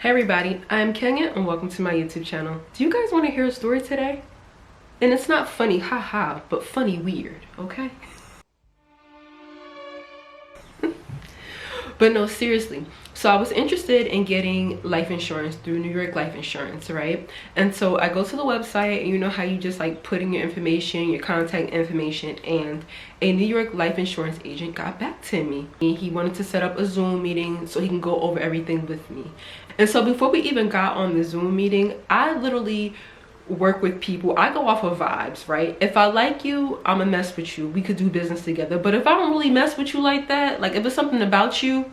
Hey everybody, I'm Kenya and welcome to my YouTube channel. Do you guys want to hear a story today? And it's not funny, haha, but funny weird, okay? But no, seriously. So I was interested in getting life insurance through New York Life Insurance, right? And so I go to the website, and you know how you just like put in your information, your contact information, and a New York Life Insurance agent got back to me. He wanted to set up a Zoom meeting so he can go over everything with me. And so before we even got on the Zoom meeting, I literally work with people. I go off of vibes, right? If I like you, I'ma mess with you. We could do business together. But if I don't really mess with you like that, like if it's something about you,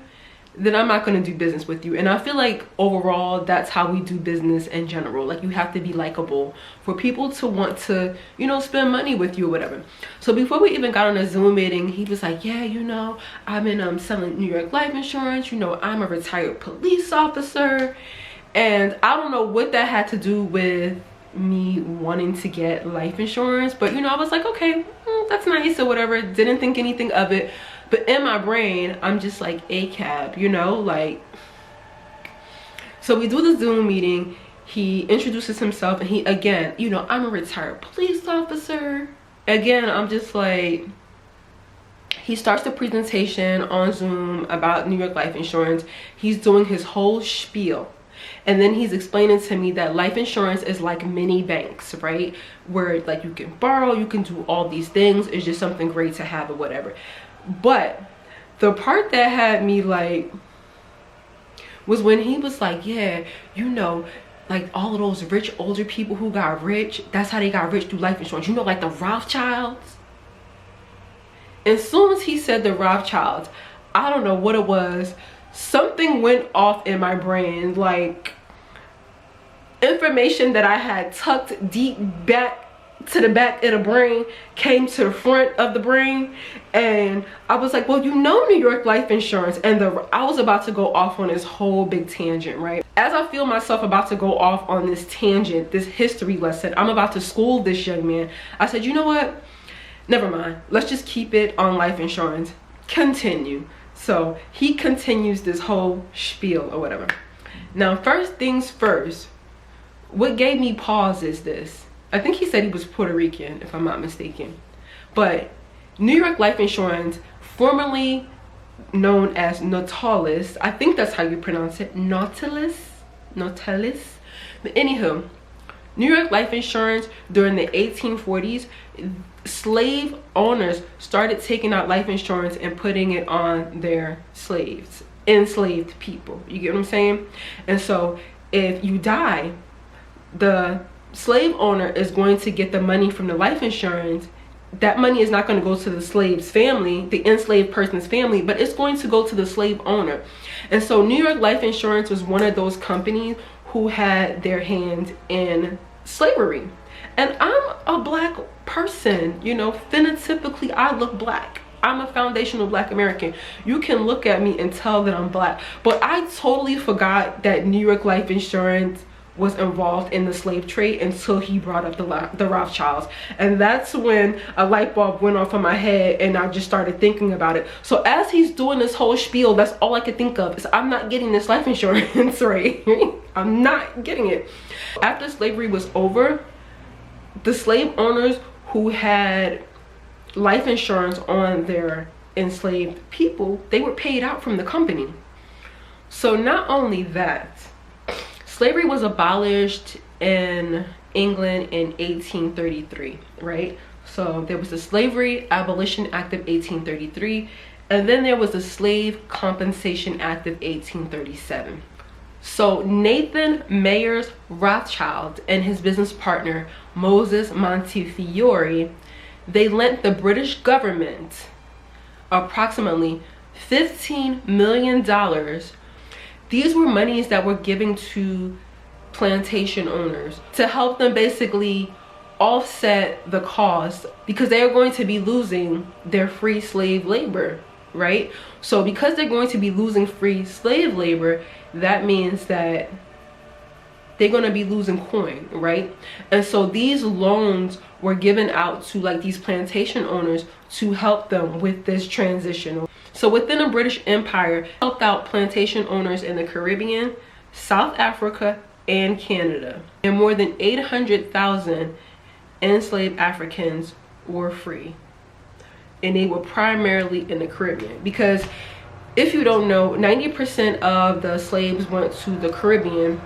then I'm not going to do business with you. And I feel like overall that's how we do business in general. Like you have to be likable for people to want to, you know, spend money with you or whatever. So before we even got on a Zoom meeting, he was like, yeah, you know, I've been selling New York Life Insurance, you know, I'm a retired police officer. And I don't know what that had to do with me wanting to get life insurance, but you know, I was like, okay, that's nice or whatever. Didn't think anything of it. But in my brain, I'm just like, a cab, you know, like. So we do the Zoom meeting. He introduces himself and he, again, you know, I'm a retired police officer. Again, I'm just like, he starts the presentation on Zoom about New York Life Insurance. He's doing his whole spiel. And then he's explaining to me that life insurance is like mini banks, right? Where like you can borrow, you can do all these things. It's just something great to have or whatever. But the part that had me like was when he was like, yeah, you know, like all of those rich older people who got rich, that's how they got rich through life insurance. You know, like the Rothschilds. As soon as he said the Rothschilds, I don't know what it was. Something went off in my brain, like information that I had tucked deep back to the back of the brain came to the front of the brain. And I was like, well, you know, New York Life Insurance. And I was about to go off on this whole big tangent, right? As I feel myself about to go off on this tangent, this history lesson, I'm about to school this young man. I said, you know what? Never mind. Let's just keep it on life insurance. Continue. So he continues this whole spiel or whatever. Now, first things first, what gave me pause is this. I think he said he was Puerto Rican, if I'm not mistaken. But New York Life Insurance, formerly known as Nautilus, I think that's how you pronounce it, Nautilus. But anywho, New York Life Insurance during the 1840s, slave owners started taking out life insurance and putting it on their slaves, enslaved people. You get what I'm saying? And so if you die, the slave owner is going to get the money from the life insurance. That money is not going to go to the slave's family, the enslaved person's family, but it's going to go to the slave owner. And so New York Life Insurance was one of those companies who had their hand in slavery. And I'm a black person, you know, phenotypically I look black. I'm a foundational black American. You can look at me and tell that I'm black. But I totally forgot that New York Life Insurance was involved in the slave trade until he brought up the Rothschilds. And that's when a light bulb went off in my head and I just started thinking about it. So as he's doing this whole spiel, that's all I could think of is I'm not getting this life insurance, right? I'm not getting it. After slavery was over, the slave owners who had life insurance on their enslaved people, they were paid out from the company. So not only that, slavery was abolished in England in 1833, right? So there was the Slavery Abolition Act of 1833, and then there was the Slave Compensation Act of 1837. So Nathan Mayers Rothschild and his business partner, Moses Montefiore, they lent the British government approximately $15 million. These were monies that were given to plantation owners to help them basically offset the cost because they are going to be losing their free slave labor, right? So because they're going to be losing free slave labor, that means that they're going to be losing coin, right? And so these loans were given out to like these plantation owners to help them with this transition. So within the British Empire, helped out plantation owners in the Caribbean South Africa, and Canada. And more than 800,000 enslaved Africans were free. And they were primarily in the Caribbean. Because if you don't know, 90% of the slaves went to the Caribbean.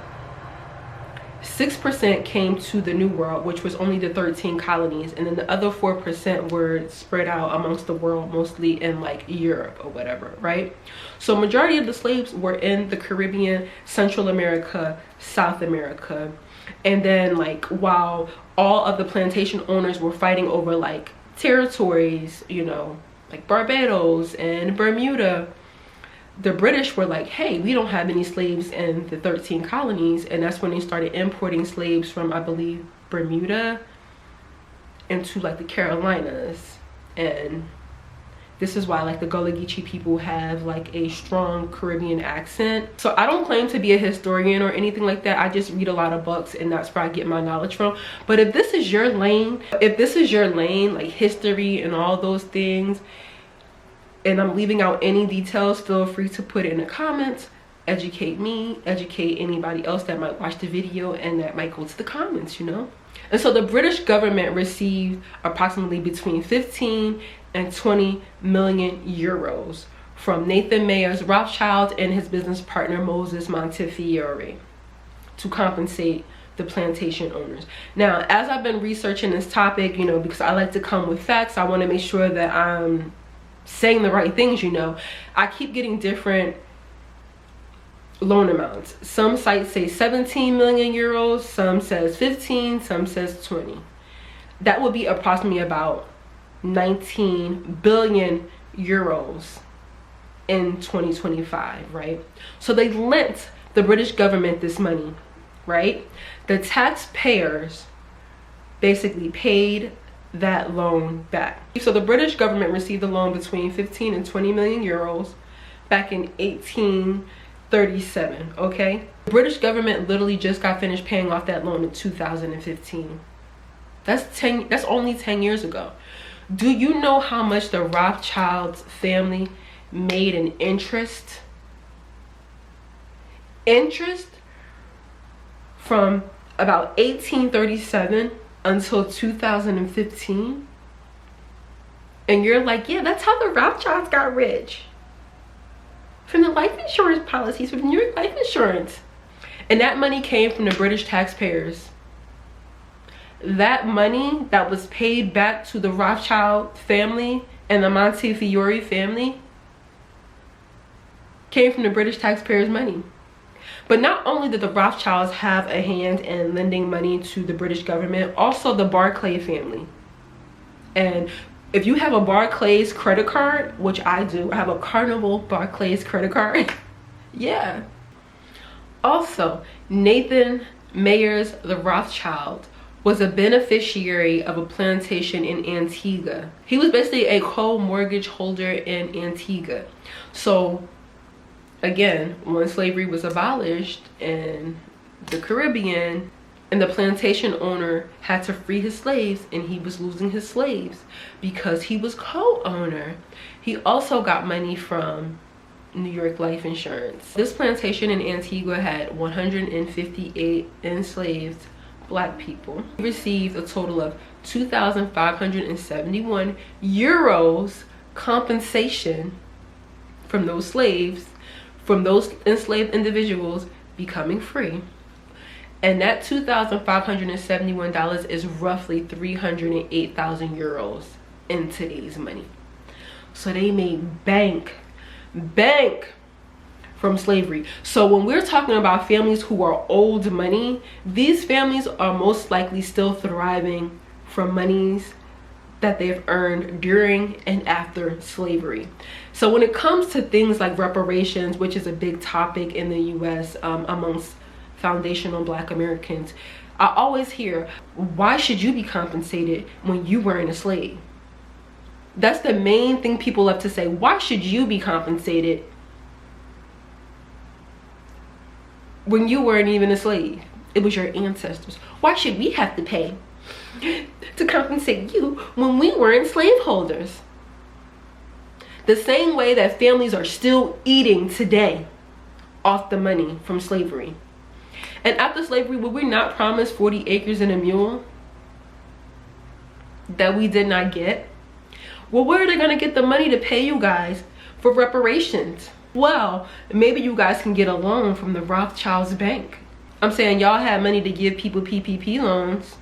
6% came to the New World, which was only the 13 colonies, and then the other 4% were spread out amongst the world, mostly in like Europe or whatever, right? So majority of the slaves were in the Caribbean, Central America, South America. And then like while all of the plantation owners were fighting over like territories, you know, like Barbados and Bermuda, the British were like, hey, we don't have any slaves in the 13 colonies. And that's when they started importing slaves from, I believe, Bermuda into like the Carolinas. And this is why like the Gullah Geechee people have like a strong Caribbean accent. So I don't claim to be a historian or anything like that. I just read a lot of books, and that's where I get my knowledge from. But if this is your lane, like history and all those things, and I'm leaving out any details, feel free to put it in the comments. Educate me, educate anybody else that might watch the video and that might go to the comments, you know. And so the British government received approximately between 15 and 20 million euros from Nathan Mayers Rothschild and his business partner Moses Montefiore to compensate the plantation owners. Now, as I've been researching this topic, you know, because I like to come with facts, I want to make sure that I'm saying the right things, you know. I keep getting different loan amounts. Some sites say 17 million euros, some says 15, some says 20. That would be approximately about 19 billion euros in 2025, right? So they lent the British government this money, right? The taxpayers basically paid that loan back. So the British government received a loan between 15 and 20 million euros back in 1837, okay? The British government literally just got finished paying off that loan in 2015. That's only 10 years ago. Do you know how much the Rothschilds family made in interest? Interest from about 1837 until 2015. And you're like, yeah, that's how the Rothschilds got rich. From the life insurance policies, from New York life insurance. And that money came from the British taxpayers. That money that was paid back to the Rothschild family and the Montefiore family came from the British taxpayers' money. But not only did the Rothschilds have a hand in lending money to the British government, also the Barclay family. And if you have a Barclays credit card, which I do, I have a Carnival Barclays credit card. Yeah. Also, Nathan Mayers the Rothschild was a beneficiary of a plantation in Antigua. He was basically a co-mortgage holder in Antigua. So again, when slavery was abolished in the Caribbean and the plantation owner had to free his slaves and he was losing his slaves because he was co-owner, he also got money from New York life insurance. This plantation in Antigua had 158 enslaved Black people. He received a total of 2,571 euros compensation from those slaves, from those enslaved individuals becoming free. And that $2,571 is roughly 308,000 euros in today's money. So they made bank from slavery. So when we're talking about families who are old money, these families are most likely still thriving from monies that they've earned during and after slavery. So when it comes to things like reparations, which is a big topic in the US amongst foundational Black Americans, I always hear, why should you be compensated when you weren't a slave? That's the main thing people love to say. Why should you be compensated when you weren't even a slave? It was your ancestors. Why should we have to pay to compensate you when we weren't slaveholders? The same way that families are still eating today off the money from slavery. And after slavery, were we not promised 40 acres and a mule that we did not get? Well, where are they going to get the money to pay you guys for reparations? Well, maybe you guys can get a loan from the Rothschilds bank. I'm saying y'all have money to give people PPP loans.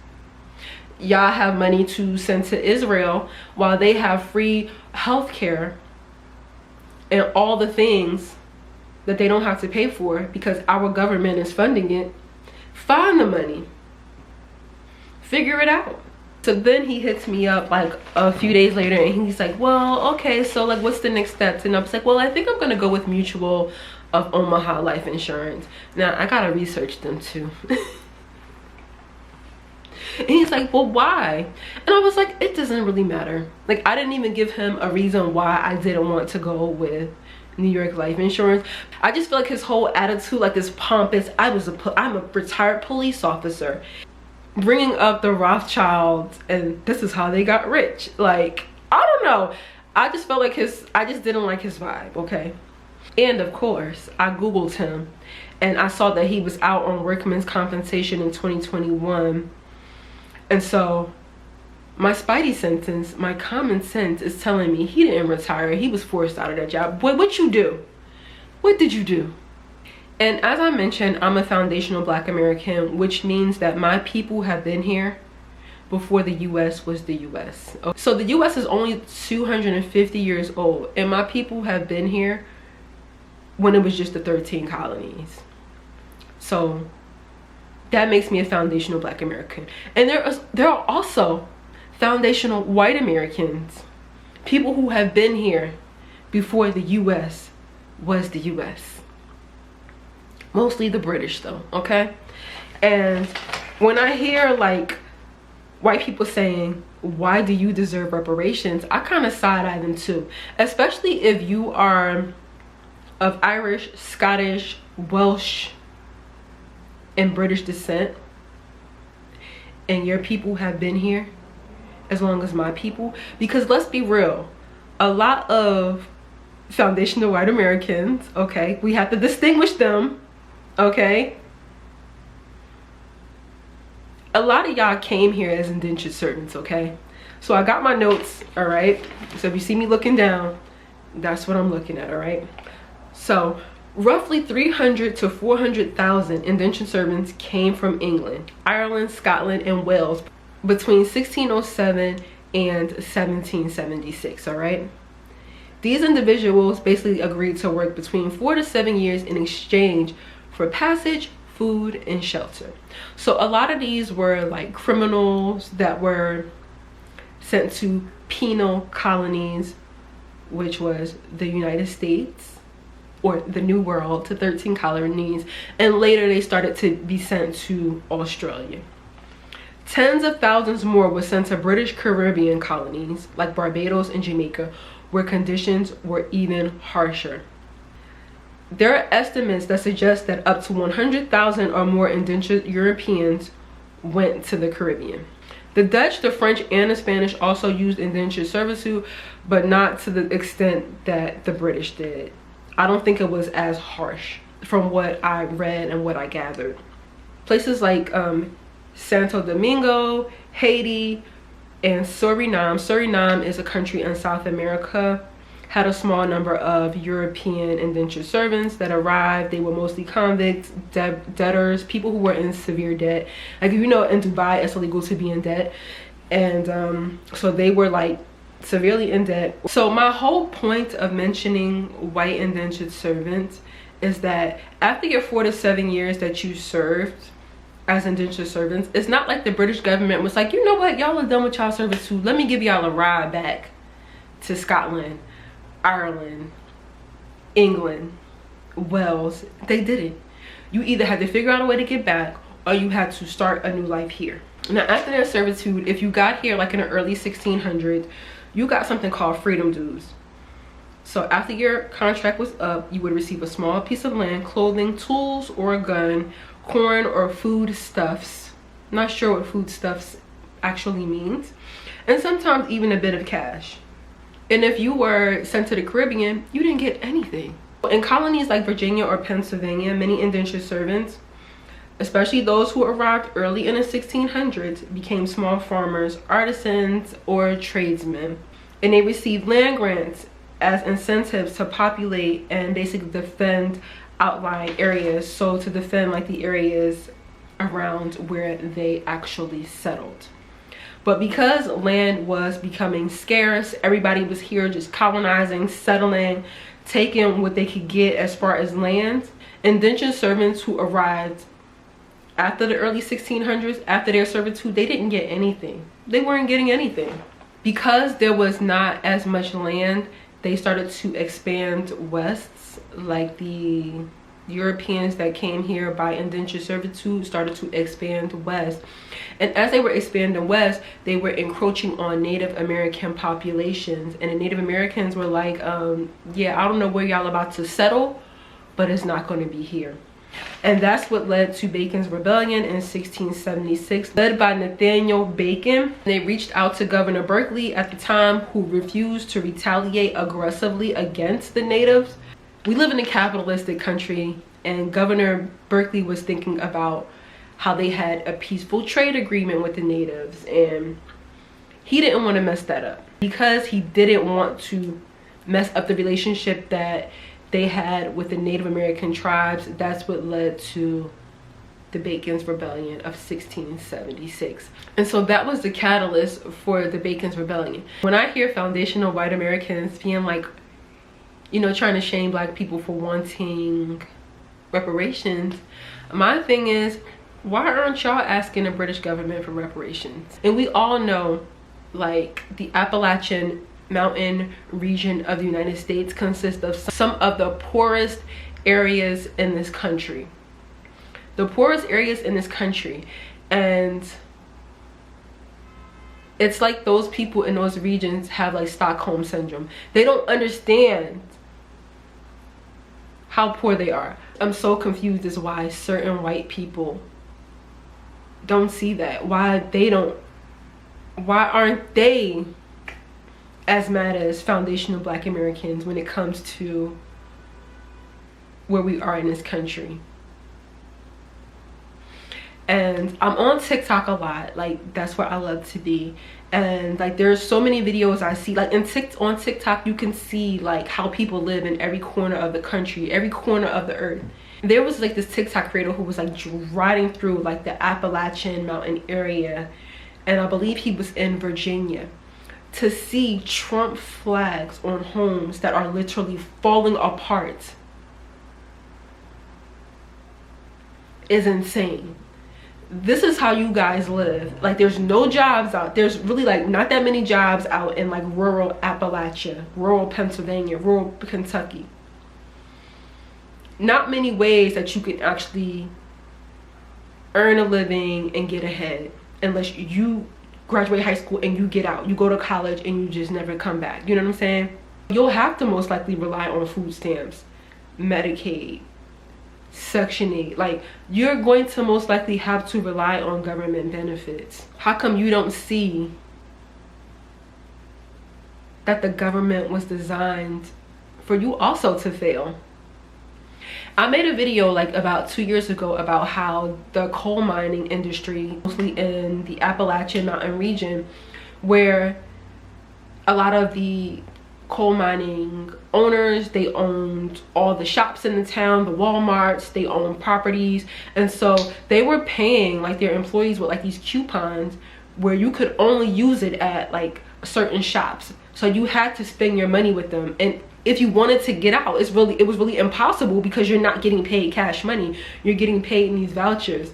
Y'all have money to send to Israel while they have free health care and all the things that they don't have to pay for because our government is funding it. Find the money. Figure it out. So then he hits me up like a few days later and he's like, well, okay, so like what's the next steps? And I was like, well, I think I'm gonna go with Mutual of Omaha Life Insurance. Now I gotta research them too. And he's like, well, why? And I was like, it doesn't really matter. Like, I didn't even give him a reason why I didn't want to go with New York Life Insurance. I just feel like his whole attitude, like this pompous, I'm a retired police officer, bringing up the Rothschilds and this is how they got rich. Like, I don't know. I just felt like I just didn't like his vibe, okay? And of course, I Googled him and I saw that he was out on workman's compensation in 2021. And so my spidey sentence, my common sense is telling me he didn't retire. He was forced out of that job. Boy, what you do? What did you do? And as I mentioned, I'm a foundational Black American, which means that my people have been here before the US was the US. So the US is only 250 years old and my people have been here when it was just the 13 colonies. So that makes me a foundational Black American. And there are also foundational white Americans, people who have been here before the US was the US. Mostly the British though, okay? And when I hear like white people saying, why do you deserve reparations? I kind of side-eye them too, especially if you are of Irish, Scottish, Welsh, and British descent and your people have been here as long as my people. Because let's be real, a lot of foundational white Americans, okay, we have to distinguish them, okay, a lot of y'all came here as indentured servants, okay? So I got my notes, all right? So if you see me looking down, that's what I'm looking at, all right? So roughly 300 to 400,000 indentured servants came from England, Ireland, Scotland, and Wales between 1607 and 1776, all right? These individuals basically agreed to work between 4 to 7 years in exchange for passage, food, and shelter. So a lot of these were like criminals that were sent to penal colonies, which was the United States, or the New World, to 13 colonies, and later they started to be sent to Australia. Tens of thousands more were sent to British Caribbean colonies like Barbados and Jamaica, where conditions were even harsher. There are estimates that suggest that up to 100,000 or more indentured Europeans went to the Caribbean. The Dutch, the French, and the Spanish also used indentured servitude, but not to the extent that the British did. I don't think it was as harsh from what I read and what I gathered. Places like Santo Domingo, Haiti, and Suriname. Suriname is a country in South America, had a small number of European indentured servants that arrived. They were mostly convicts, debtors, people who were in severe debt. Like, you know, in Dubai, it's illegal to be in debt. And so they were like severely in debt. So my whole point of mentioning white indentured servants is that after your 4 to 7 years that you served as indentured servants, it's not like the British government was like, you know what, y'all are done with y'all servitude, let me give y'all a ride back to Scotland, Ireland, England, Wales. They didn't. You either had to figure out a way to get back or you had to start a new life here. Now after their servitude, if you got here like in the early 1600s, you got something called freedom dues. So after your contract was up, you would receive a small piece of land, clothing, tools, or a gun, corn or food stuffs. Not sure what food stuffs actually means. And sometimes even a bit of cash. And if you were sent to the Caribbean, you didn't get anything. In colonies like Virginia or Pennsylvania, many indentured servants especially those who arrived early in the 1600s, became small farmers, artisans, or tradesmen. And they received land grants as incentives to populate and basically defend outlying areas. So to defend like the areas around where they actually settled. But because land was becoming scarce, everybody was here just colonizing, settling, taking what they could get as far as land. Indentured servants who arrived after the early 1600s, after their servitude, they didn't get anything. They weren't getting anything. Because there was not as much land, they started to expand west. Like the Europeans that came here by indentured servitude started to expand west. And as they were expanding west, they were encroaching on Native American populations. And the Native Americans were like, yeah, I don't know where y'all about to settle, but it's not going to be here. And that's what led to Bacon's Rebellion in 1676, led by Nathaniel Bacon. They reached out to Governor Berkeley at the time, who refused to retaliate aggressively against the natives. We live in a capitalistic country, and Governor Berkeley was thinking about how they had a peaceful trade agreement with the natives, and he didn't want to mess that up. Because he didn't want to mess up the relationship that they had with the Native American tribes, that's what led to the Bacon's Rebellion of 1676. And so that was the catalyst for the Bacon's Rebellion. When I hear foundational white Americans being like, you know, trying to shame black people for wanting reparations, my thing is, why aren't y'all asking the British government for reparations? And we all know, like, the Appalachian Mountain region of the United States consists of some of the poorest areas in this country. The poorest areas in this country. And it's like those people in those regions have like Stockholm syndrome. They don't understand how poor they are. I'm so confused as why certain white people don't see that. Why aren't they as mad as foundational black Americans when it comes to where we are in this country? And I'm on TikTok a lot. Like, that's where I love to be. And like, there's so many videos I see, like on TikTok you can see like how people live in every corner of the country, every corner of the earth. There was like this TikTok creator who was like riding through like the Appalachian Mountain area, and I believe he was in Virginia, to see Trump flags on homes that are literally falling apart is insane. This is how you guys live. Like, there's no jobs out. There's really like not that many jobs out in like rural Appalachia, rural Pennsylvania, rural Kentucky. Not many ways that you can actually earn a living and get ahead, unless you graduate high school and you get out. You go to college and you just never come back. You know what I'm saying? You'll have to most likely rely on food stamps, Medicaid, Section 8. Like, you're going to most likely have to rely on government benefits. How come you don't see that the government was designed for you also to fail? I made a video like about 2 years ago about how the coal mining industry, mostly in the Appalachian Mountain region, where a lot of the coal mining owners, they owned all the shops in the town, the Walmarts, they owned properties, and so they were paying like their employees with like these coupons where you could only use it at like certain shops. So you had to spend your money with them, and if you wanted to get out, it was really impossible because you're not getting paid cash money. You're getting paid in these vouchers.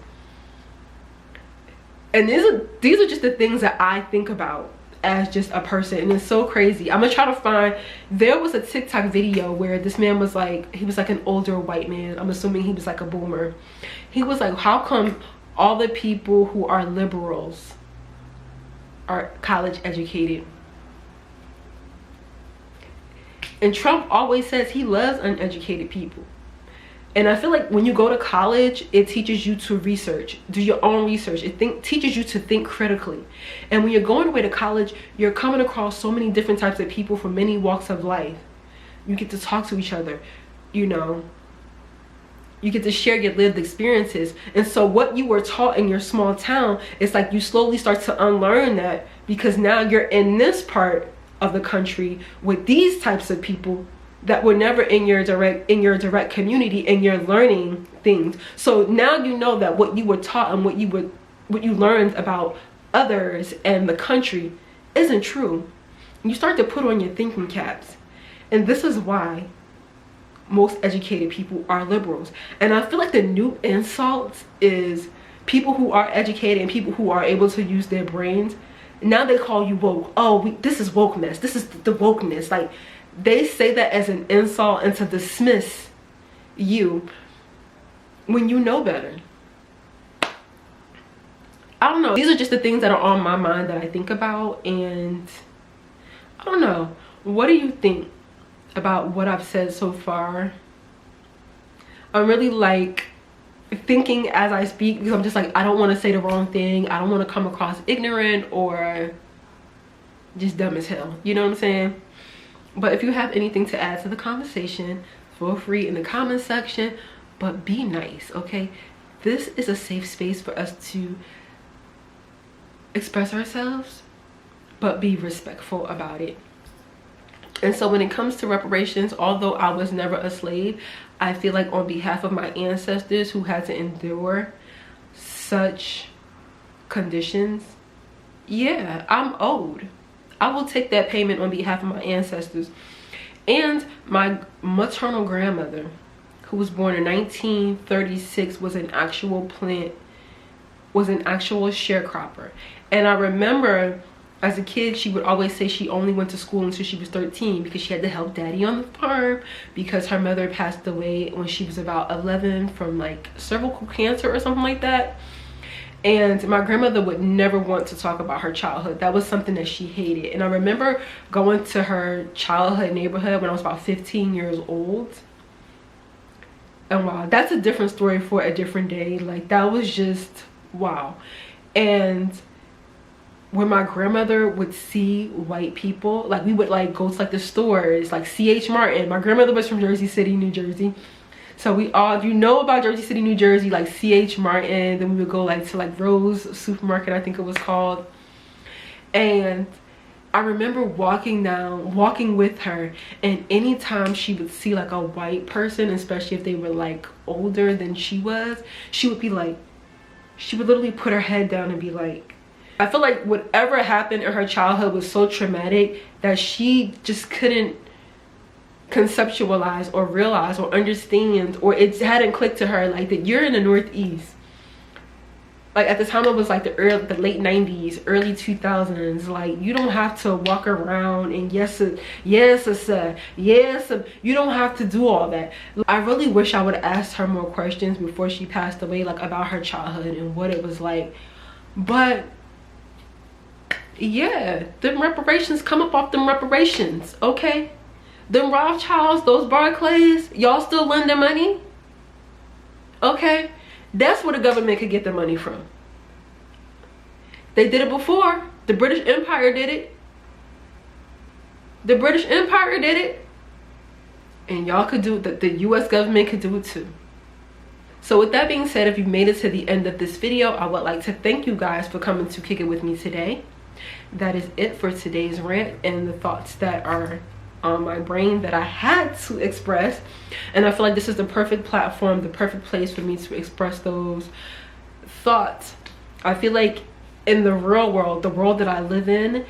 And these are just the things that I think about as just a person, and it's so crazy. I'm gonna try to find, there was a TikTok video where this man was like, he was like an older white man, I'm assuming he was like a boomer. He was like, how come all the people who are liberals are college educated? And Trump always says he loves uneducated people. And I feel like when you go to college, it teaches you to research, do your own research. It teaches you to think critically. And when you're going away to college, you're coming across so many different types of people from many walks of life. You get to talk to each other, you know. You get to share your lived experiences. And so what you were taught in your small town, it's like you slowly start to unlearn that, because now you're in this part of the country with these types of people that were never in your direct community, and you're learning things. So now you know that what you were taught and what you learned about others and the country isn't true. You start to put on your thinking caps. And this is why most educated people are liberals. And I feel like the new insult is people who are educated and people who are able to use their brains. Now they call you woke. Oh, this is wokeness. This is the wokeness. Like, they say that as an insult and to dismiss you when you know better. I don't know. These are just the things that are on my mind that I think about. And I don't know. What do you think about what I've said so far? I'm really like thinking as I speak, because I'm just like, I don't want to say the wrong thing. I don't want to come across ignorant or just dumb as hell. You know what I'm saying? But if you have anything to add to the conversation, feel free in the comment section. But be nice, okay? This is a safe space for us to express ourselves, but be respectful about it. And so when it comes to reparations, although I was never a slave, I feel like on behalf of my ancestors who had to endure such conditions, yeah, I'm owed. I will take that payment on behalf of my ancestors. And my maternal grandmother, who was born in 1936, was an actual sharecropper. And I remember as a kid, she would always say she only went to school until she was 13 because she had to help daddy on the farm, because her mother passed away when she was about 11 from like cervical cancer or something like that. And my grandmother would never want to talk about her childhood. That was something that she hated. And I remember going to her childhood neighborhood when I was about 15 years old. And wow, that's a different story for a different day. Like, that was just wow. And when my grandmother would see white people, like, we would like go to like the stores, like C.H. Martin. My grandmother was from Jersey City, New Jersey. So we all, if you know about Jersey City, New Jersey, like C.H. Martin, then we would go like to like Rose Supermarket, I think it was called. And I remember walking with her, and anytime she would see like a white person, especially if they were like older than she was, she would be like, she would literally put her head down and be like, I feel like whatever happened in her childhood was so traumatic that she just couldn't conceptualize or realize or understand, or it hadn't clicked to her like that you're in the Northeast. Like, at the time it was like the late 90s, early 2000s. Like, you don't have to walk around and yes, you don't have to do all that. I really wish I would have asked her more questions before she passed away, like about her childhood and what it was like. But yeah, them reparations come up off them reparations, okay? Them Rothschilds, those Barclays, y'all still lend their money? Okay? That's where the government could get their money from. They did it before. The British Empire did it. The British Empire did it. And y'all could do it. The US government could do it too. So with that being said, if you made it to the end of this video, I would like to thank you guys for coming to kick it with me today. That is it for today's rant and the thoughts that are on my brain that I had to express. And I feel like this is the perfect platform, the perfect place for me to express those thoughts. I feel like in the real world, the world that I live in,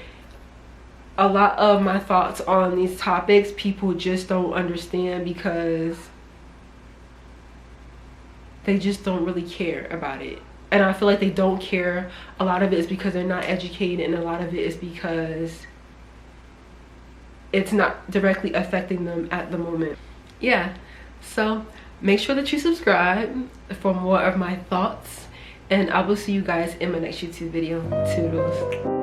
a lot of my thoughts on these topics, people just don't understand because they just don't really care about it. And I feel like they don't care. A lot of it is because they're not educated, and a lot of it is because it's not directly affecting them at the moment. Yeah, so make sure that you subscribe for more of my thoughts, and I will see you guys in my next YouTube video. Toodles.